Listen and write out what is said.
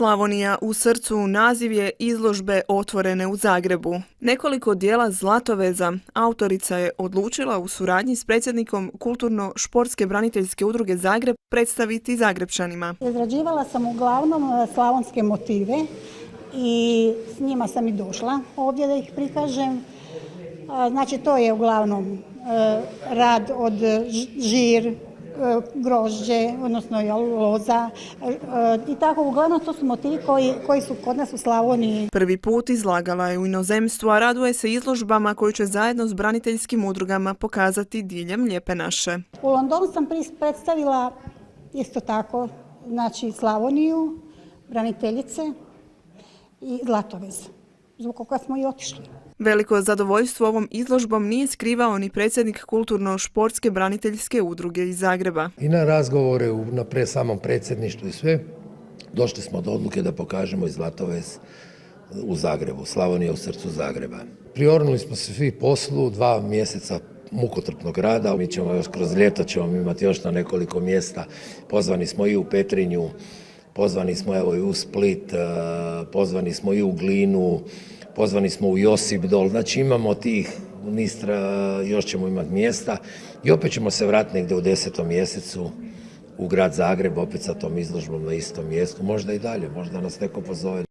Slavonija u srcu naziv je izložbe otvorene u Zagrebu. Nekoliko dijela Zlatoveza autorica je odlučila u suradnji s predsjednikom Kulturno-športske braniteljske udruge Zagreb predstaviti Zagrepčanima. Izrađivala sam uglavnom slavonske motive i s njima sam i došla ovdje da ih prikažem. Znači to je uglavnom rad od žir, grožđe, odnosno loza i tako. Uglavnom to su motivi koji su kod nas u Slavoniji. Prvi put izlagala je u inozemstvu, a raduje se izložbama koju će zajedno s braniteljskim udrugama pokazati diljem Lijepe naše. U Londonu sam predstavila isto tako, znači Slavoniju, braniteljice i Zlatovez, zbog koga smo i otišli. Veliko zadovoljstvo ovom izložbom nije skrivao ni predsjednik Kulturno-športske braniteljske udruge iz Zagreba. I na razgovore na samom predsjedništvu i sve, došli smo do odluke da pokažemo i Zlatovez u Zagrebu, Slavonija u srcu Zagreba. Priornuli smo se svi poslu, 2 mjeseca mukotrpnog rada. Mi ćemo još kroz ljeto imati još na nekoliko mjesta. Pozvani smo i u Petrinju, pozvani smo evo i u Split, pozvani smo i u Glinu, pozvani smo u Josipdol, znači imamo tih Nistra, još ćemo imati mjesta i opet ćemo se vratiti negdje u 10. mjesecu u grad Zagreb, opet sa tom izložbom na istom mjestu, možda i dalje, možda nas neko pozove.